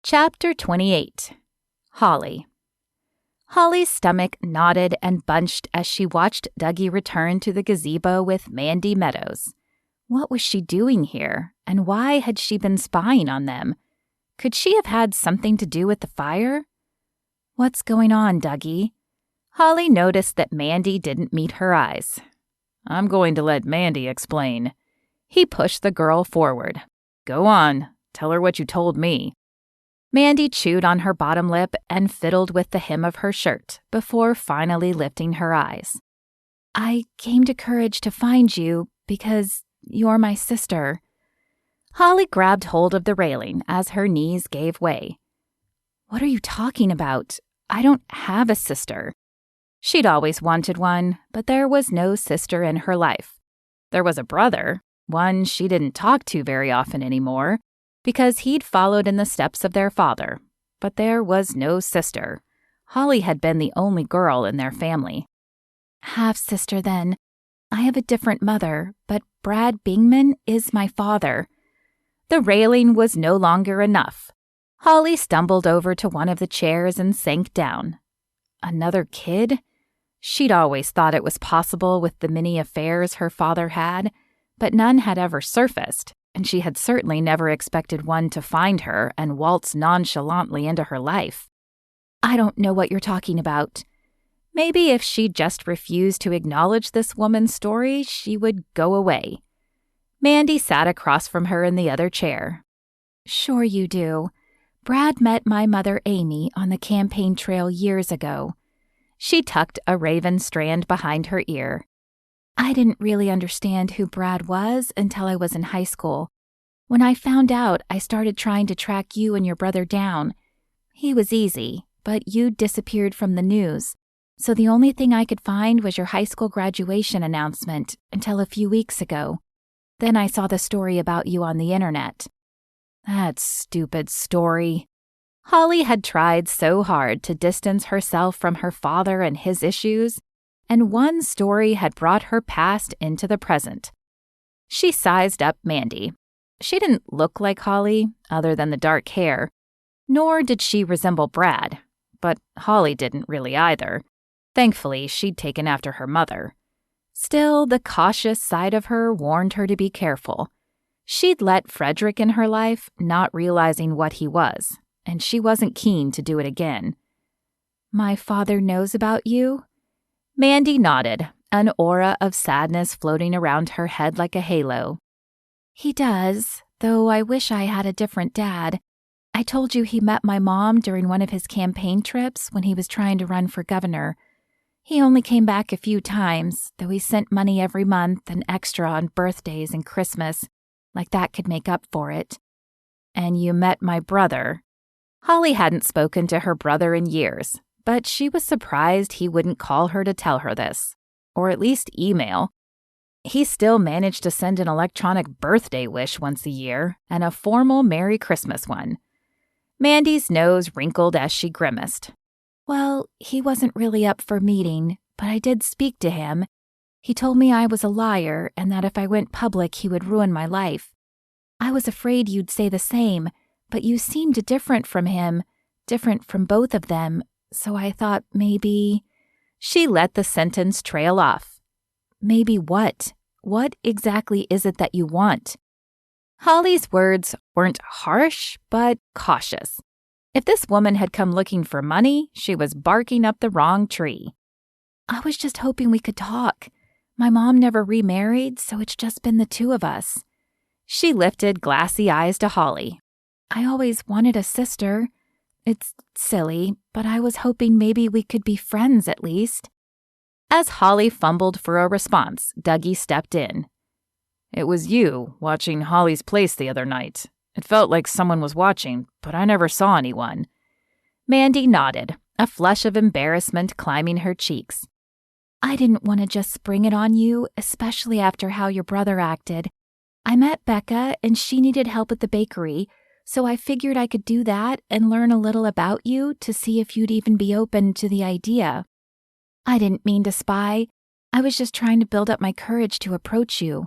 Chapter 28. Holly. Holly's stomach knotted and bunched as she watched Dougie return to the gazebo with Mandy Meadows. What was she doing here, and why had she been spying on them? Could she have had something to do with the fire? "What's going on, Dougie?" Holly noticed that Mandy didn't meet her eyes. "I'm going to let Mandy explain." He pushed the girl forward. "Go on, tell her what you told me." Mandy chewed on her bottom lip and fiddled with the hem of her shirt before finally lifting her eyes. "I came to Courage to find you because you're my sister." Holly grabbed hold of the railing as her knees gave way. "What are you talking about? I don't have a sister." She'd always wanted one, but there was no sister in her life. There was a brother, one she didn't talk to very often anymore, because he'd followed in the steps of their father. But there was no sister. Holly had been the only girl in their family. "Half-sister, then. I have a different mother, but Brad Bingman is my father." The railing was no longer enough. Holly stumbled over to one of the chairs and sank down. Another kid? She'd always thought it was possible with the many affairs her father had, but none had ever surfaced, and she had certainly never expected one to find her and waltz nonchalantly into her life. "I don't know what you're talking about." Maybe if she just refused to acknowledge this woman's story, she would go away. Mandy sat across from her in the other chair. "Sure you do. Brad met my mother Amy on the campaign trail years ago." She tucked a raven strand behind her ear. "I didn't really understand who Brad was until I was in high school. When I found out, I started trying to track you and your brother down. He was easy, but you disappeared from the news, so the only thing I could find was your high school graduation announcement until a few weeks ago. Then I saw the story about you on the internet." That stupid story. Holly had tried so hard to distance herself from her father and his issues, and one story had brought her past into the present. She sized up Mandy. She didn't look like Holly, other than the dark hair, nor did she resemble Brad, but Holly didn't really either. Thankfully, she'd taken after her mother. Still, the cautious side of her warned her to be careful. She'd let Frederick in her life, not realizing what he was, and she wasn't keen to do it again. "My father knows about you?" Mandy nodded, an aura of sadness floating around her head like a halo. "He does, though I wish I had a different dad. I told you he met my mom during one of his campaign trips when he was trying to run for governor. He only came back a few times, though he sent money every month and extra on birthdays and Christmas, like that could make up for it." "And you met my brother." Holly hadn't spoken to her brother in years, but she was surprised he wouldn't call her to tell her this, or at least email. He still managed to send an electronic birthday wish once a year and a formal Merry Christmas one. Mandy's nose wrinkled as she grimaced. "Well, he wasn't really up for meeting, but I did speak to him. He told me I was a liar and that if I went public, he would ruin my life. I was afraid you'd say the same, but you seemed different from him, different from both of them, so I thought maybe—" She let the sentence trail off. "Maybe what? What exactly is it that you want?" Holly's words weren't harsh, but cautious. If this woman had come looking for money, she was barking up the wrong tree. "I was just hoping we could talk. My mom never remarried, so it's just been the two of us." She lifted glassy eyes to Holly. "I always wanted a sister. It's silly, but I was hoping maybe we could be friends at least." As Holly fumbled for a response, Dougie stepped in. "It was you watching Holly's place the other night. It felt like someone was watching, but I never saw anyone." Mandy nodded, a flush of embarrassment climbing her cheeks. "I didn't want to just spring it on you, especially after how your brother acted. I met Becca, and she needed help at the bakery, so I figured I could do that and learn a little about you to see if you'd even be open to the idea. I didn't mean to spy. I was just trying to build up my courage to approach you."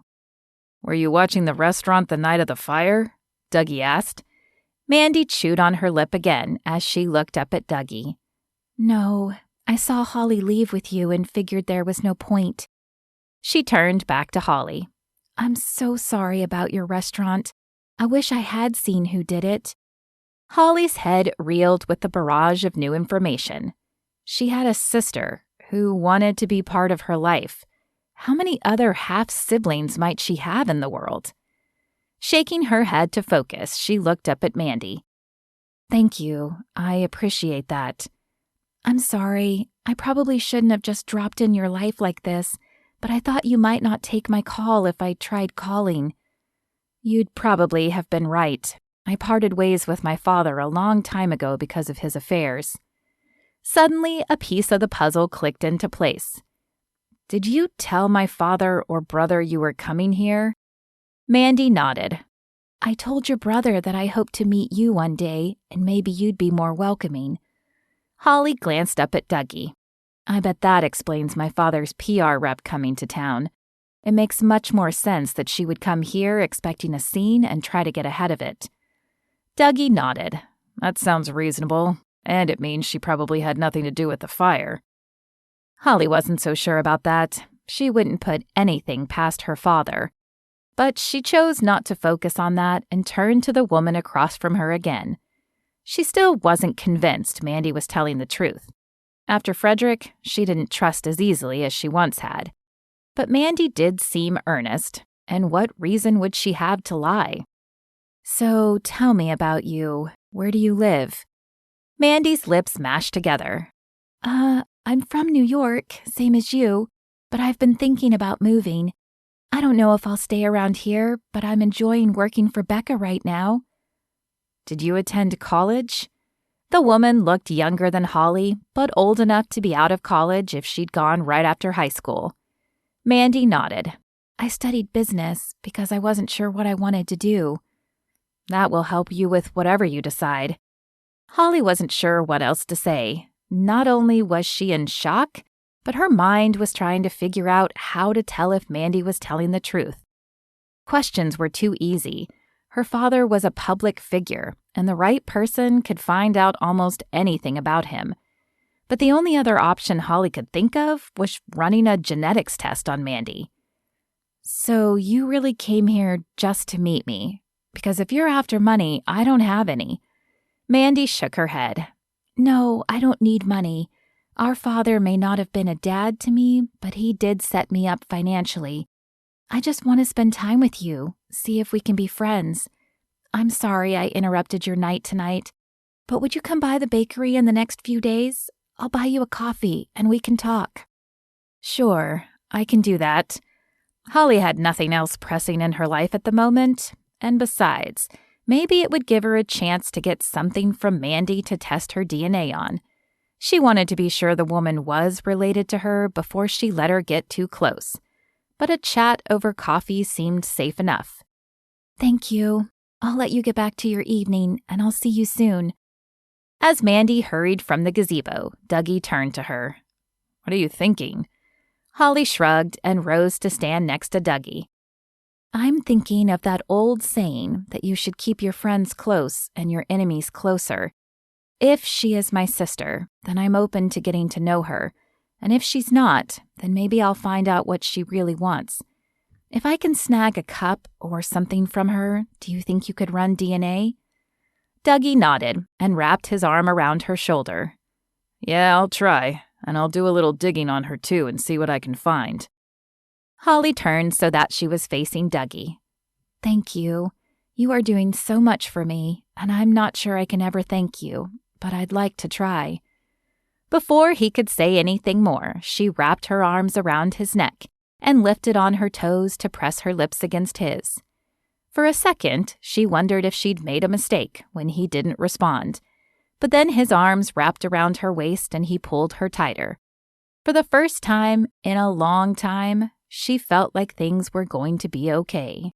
"Were you watching the restaurant the night of the fire?" Dougie asked. Mandy chewed on her lip again as she looked up at Dougie. No, I saw Holly leave with you and figured there was no point. She turned back to Holly. I'm so sorry about your restaurant. I wish I had seen who did it. Holly's head reeled with the barrage of new information. She had a sister who wanted to be part of her life. How many other half-siblings might she have in the world? Shaking her head to focus, she looked up at Mandy. Thank you. I appreciate that. I'm sorry. I probably shouldn't have just dropped in your life like this, but I thought you might not take my call if I tried calling. You'd probably have been right. I parted ways with my father a long time ago because of his affairs. Suddenly, a piece of the puzzle clicked into place. Did you tell my father or brother you were coming here? Mandy nodded. I told your brother that I hoped to meet you one day, and maybe you'd be more welcoming. Holly glanced up at Dougie. I bet that explains my father's PR rep coming to town. It makes much more sense that she would come here expecting a scene and try to get ahead of it. Dougie nodded. That sounds reasonable, and it means she probably had nothing to do with the fire. Holly wasn't so sure about that. She wouldn't put anything past her father. But she chose not to focus on that and turned to the woman across from her again. She still wasn't convinced Mandy was telling the truth. After Frederick, she didn't trust as easily as she once had. But Mandy did seem earnest, and what reason would she have to lie? So tell me about you. Where do you live? Mandy's lips mashed together. I'm from New York, same as you, but I've been thinking about moving. I don't know if I'll stay around here, but I'm enjoying working for Becca right now. Did you attend college? The woman looked younger than Holly, but old enough to be out of college if she'd gone right after high school. Mandy nodded. I studied business because I wasn't sure what I wanted to do. That will help you with whatever you decide. Holly wasn't sure what else to say. Not only was she in shock, but her mind was trying to figure out how to tell if Mandy was telling the truth. Questions were too easy. Her father was a public figure, and the right person could find out almost anything about him. But the only other option Holly could think of was running a genetics test on Mandy. So you really came here just to meet me? Because if you're after money, I don't have any. Mandy shook her head. No, I don't need money. Our father may not have been a dad to me, but he did set me up financially. I just want to spend time with you, see if we can be friends. I'm sorry I interrupted your night tonight, but would you come by the bakery in the next few days? I'll buy you a coffee and we can talk. Sure, I can do that. Holly had nothing else pressing in her life at the moment, and besides, maybe it would give her a chance to get something from Mandy to test her DNA on. She wanted to be sure the woman was related to her before she let her get too close. But a chat over coffee seemed safe enough. Thank you. I'll let you get back to your evening, and I'll see you soon. As Mandy hurried from the gazebo, Dougie turned to her. What are you thinking? Holly shrugged and rose to stand next to Dougie. I'm thinking of that old saying that you should keep your friends close and your enemies closer. If she is my sister, then I'm open to getting to know her. And if she's not, then maybe I'll find out what she really wants. If I can snag a cup or something from her, do you think you could run DNA? Dougie nodded and wrapped his arm around her shoulder. Yeah, I'll try, and I'll do a little digging on her too and see what I can find. Holly turned so that she was facing Dougie. Thank you. You are doing so much for me, and I'm not sure I can ever thank you, but I'd like to try. Before he could say anything more, she wrapped her arms around his neck and lifted on her toes to press her lips against his. For a second, she wondered if she'd made a mistake when he didn't respond. But then his arms wrapped around her waist and he pulled her tighter. For the first time in a long time, she felt like things were going to be okay.